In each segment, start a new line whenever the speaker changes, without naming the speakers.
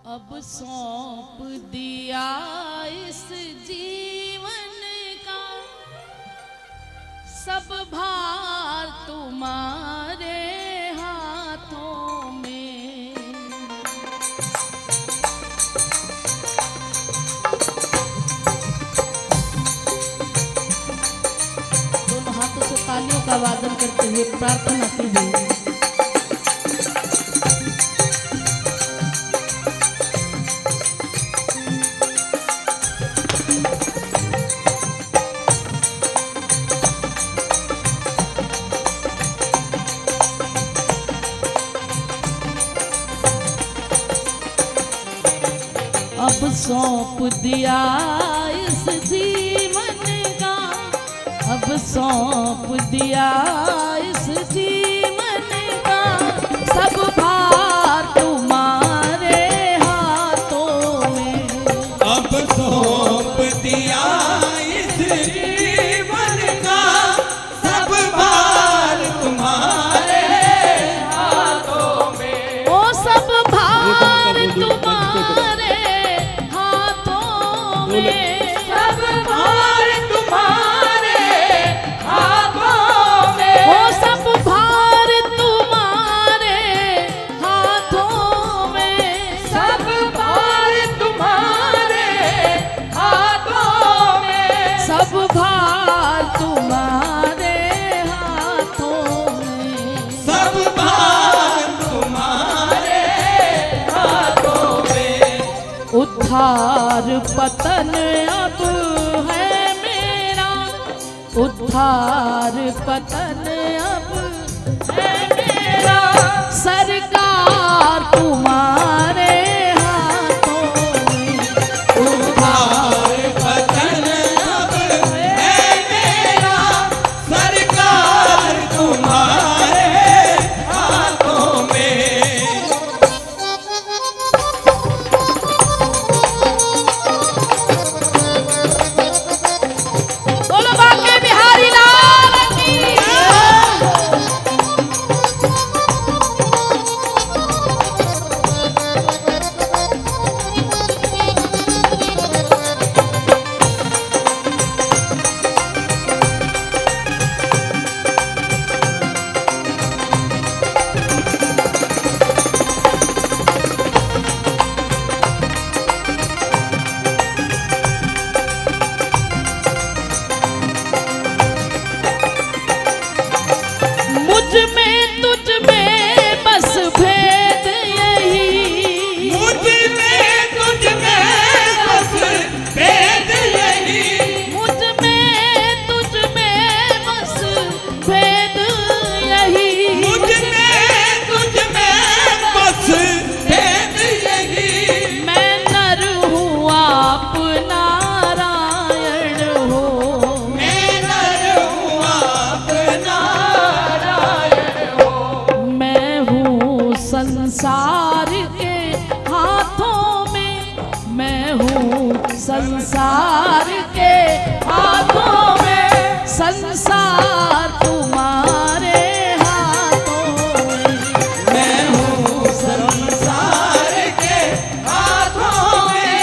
अब सौंप दिया इस जीवन का सब भार तुम्हारे हाथों में। दोनों हाथों से तालियों का वादन करते हुए प्रार्थना कीजिए। अब सौंप दिया इस जीवन का, अब सौंप दिया इस जीवन का सब भार तुम्हारे हाथों में।
अब सौंप दिया इस जीवन का सब भार तुम्हारे हाथों में।
ओ सब भार तुम्हारे सब
भार तुम्हारे हाथों में।
वो सब भार तुम्हारे हाथों में।
सब भार तुम्हारे हाथों में।
सब भार तुम्हारे हाथों में।
सब भार तुम्हारे हाथों में।
उद्धार पतन अब है मेरा, उद्धार पतन अब है मेरा सरकार तुम्हारे हाथों में।
उद्धार पतन अब है मेरा सरकार तुम्हारे हाथों में।
बोलो बांके बिहारी लाल की। मुझ में तुझ में बस भेद यही,
मुझ में तुझ में बस भेद यही।
मुझ में तुझ में बस भेद यही।
मुझ में तुझ में बस भेद यही।
मैं नर हूँ आप नारायण हो।
मैं नर हूँ आप नारायण हो।
मैं हूँ संसार के हाथों में, मैं हूँ संसार के हाथों में। संसार तुम्हारे हाथों में।
मैं हूँ संसार के हाथों में।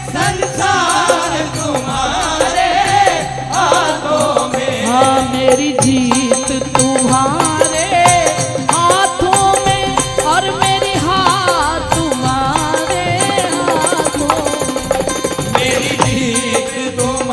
संसार तुम्हारे हाथों में।
हाँ मेरी जीत तुम्हारे हाथों में और मेरी हार तुम्हारे हाथों में।
मेरी जीत तुम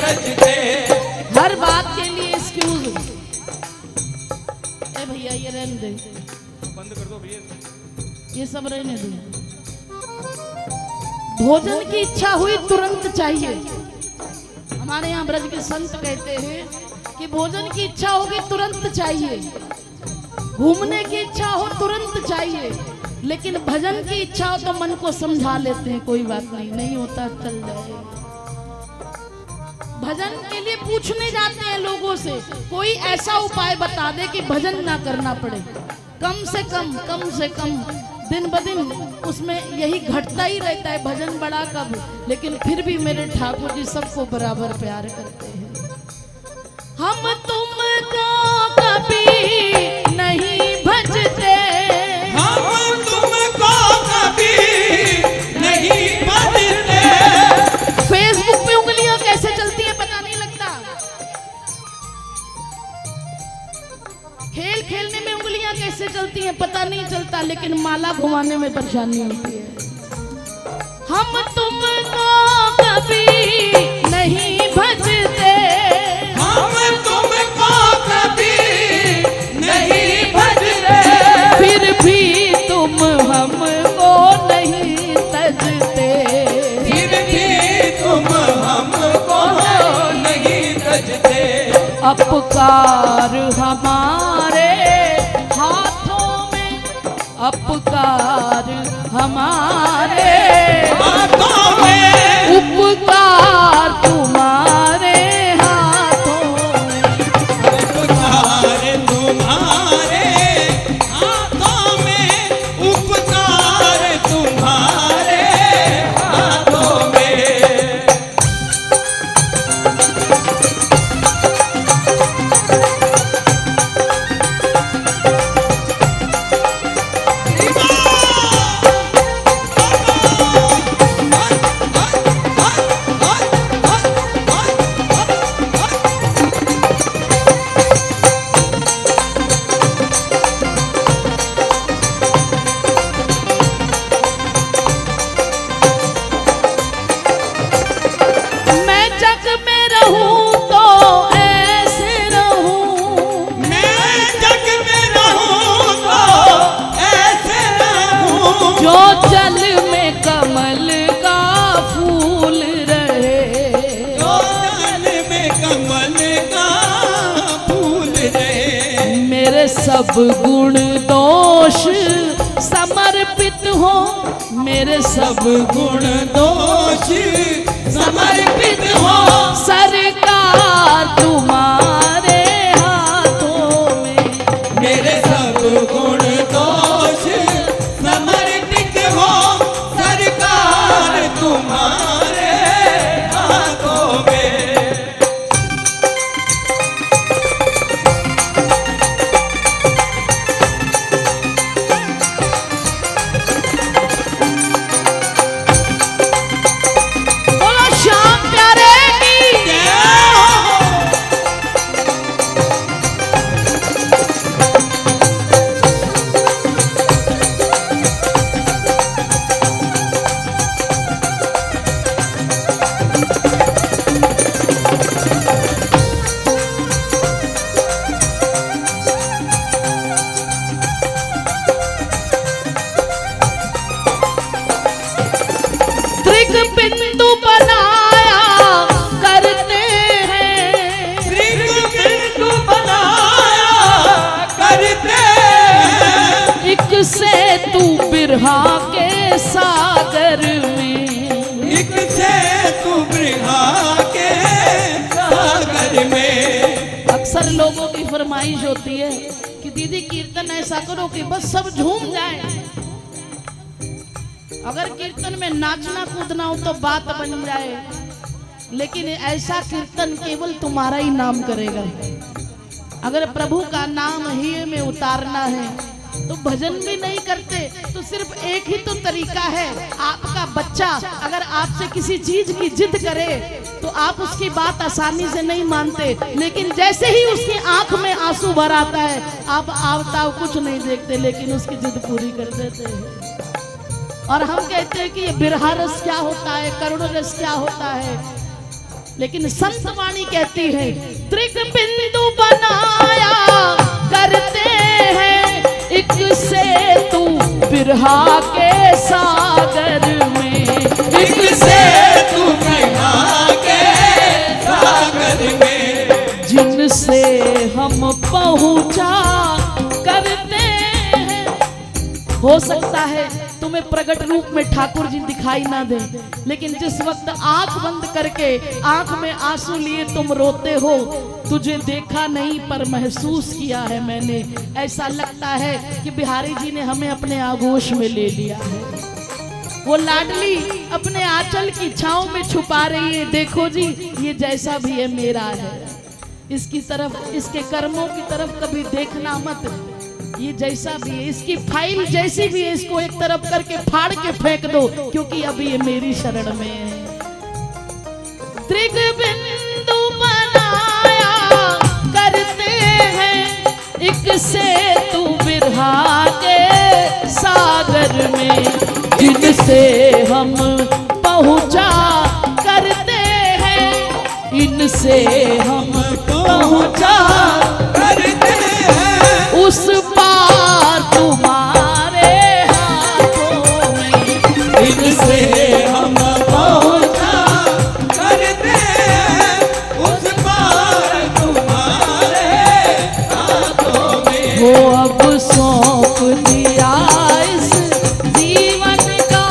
तजते।
हर बात के लिए एक्सक्यूज। ए भैया ये रहने दे,
बंद कर दो भैया,
ये सब रहने दे। भोजन की इच्छा हुई तुरंत चाहिए। हमारे यहाँ ब्रज के संत कहते हैं कि भोजन की इच्छा होगी तुरंत चाहिए, घूमने की इच्छा हो तुरंत चाहिए, लेकिन भजन की इच्छा हो तो मन को समझा लेते हैं, कोई बात नहीं, नहीं होता चल जाए। भजन के लिए पूछने जाते हैं लोगों से, कोई ऐसा उपाय बता दे कि भजन ना करना पड़े। कम से कम दिन ब दिन उसमें यही घटता ही रहता है, भजन बड़ा कब, लेकिन फिर भी मेरे ठाकुर जी सबको बराबर प्यार करते हैं। हम तुमको कभी नहीं भजते,
हम तुमको कभी नहीं भजते।
फेसबुक पे उंगलियां कैसे चलती हैं पता नहीं लगता, खेल खेलने में उंगलियां कैसे चलती हैं पता नहीं चलता, लेकिन माला घुमाने में परेशानी होती है। हम तुमको कभी नहीं भजते,
हम तुमको कभी नहीं भजते।
फिर भी तुम हमको नहीं तजते,
फिर भी तुम हमको नहीं तजते।
अपकार हमारे हाथों में, अपकार हमारे
हाथों में,
उपकार तुम्हारे हाथों में।
उपकार तुम्हारे हाथों में, उपकार तुम्हारे हाथों में।
मैं जग में रहूं तो ऐसे रहूं,
मैं जग में रहूं तो ऐसे रहूं,
जो जल में कमल का फूल रहे,
जो जल में कमल का फूल रहे।
मेरे सब गुण दोष समर्पित हो, मेरे सब
गुण दोष समर्पित हो,
सरकार तुम्हारे हाथों में।
मेरे सब गुण दोष समर्पित हो, सरकार तुम्हारे हाथों में।
बोलो श्याम प्यारे की।
जय हो।
त्रिक बिंदु बनाया करते हैं,
बिंदु बनाया करते हैं,
एक से तू बिरहा के सागर में,
एक से तू बिरहा के सागर में।
अक्सर लोगों की फरमाइश होती है कि दीदी कीर्तन ऐसा करो कि बस सब झूम जाए। अगर कीर्तन में नाचना कूदना हो तो बात बन जाए, लेकिन ऐसा कीर्तन केवल तुम्हारा ही नाम करेगा। अगर प्रभु का नाम ही में उतारना है तो भजन भी नहीं करते, तो सिर्फ एक ही तो तरीका है। आपका बच्चा अगर आपसे किसी चीज की जिद करे तो आप उसकी बात आसानी से नहीं मानते, लेकिन जैसे ही उसकी आंख में आंसू भर आता है आप आवताव कुछ नहीं देखते, लेकिन उसकी जिद पूरी कर देते हैं। और हम कहते हैं कि ये बिरहा रस क्या होता है, करुण रस क्या होता है। लेकिन संत वाणी कहती है त्रिक बिंदु बनाया करते हैं एक सेतु बिरहा के सागर में,
एक सेतु बिरहा के सागर में,
जिनसे हम पहुंचा करते हैं। हो सकता है तुम्हें प्रकट रूप में ठाकुर जी दिखाई ना दे, लेकिन जिस वक्त आंख बंद करके आंख में आंसू लिए तुम रोते हो, तुझे देखा नहीं पर महसूस किया है मैंने। ऐसा लगता है कि बिहारी जी ने हमें अपने आगोश में ले लिया है। वो लाडली अपने आंचल की छांव में छुपा रही है, देखो जी ये जैसा भी है मेरा है, इसकी तरफ, इसके कर्मों की तरफ कभी देखना मत, ये जैसा भी है, इसकी फाइल जैसी भी है, इसको एक तरफ करके फाड़ के फेंक दो, क्योंकि अभी ये मेरी शरण में है। त्रिग बिंदु बनाया करते हैं एक सेतु बिरहा के सागर में, जिनसे हम पहुंचा करते हैं, इनसे हम
पहुंचा करते हैं,
उस पार तुम्हारे हाथों में,
इनसे हम पहुंचा करते हैं, उस पार तुम्हारे हाथों में।
वो अब सौंप दिया इस जीवन का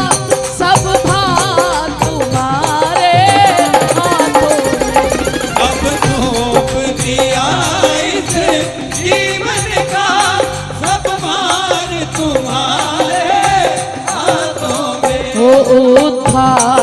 सब भार तुम्हारे हाथों में,
अब सौंप दिया इस जीवन का सब भार तुम्हारे हाथों में।
वो उद्धार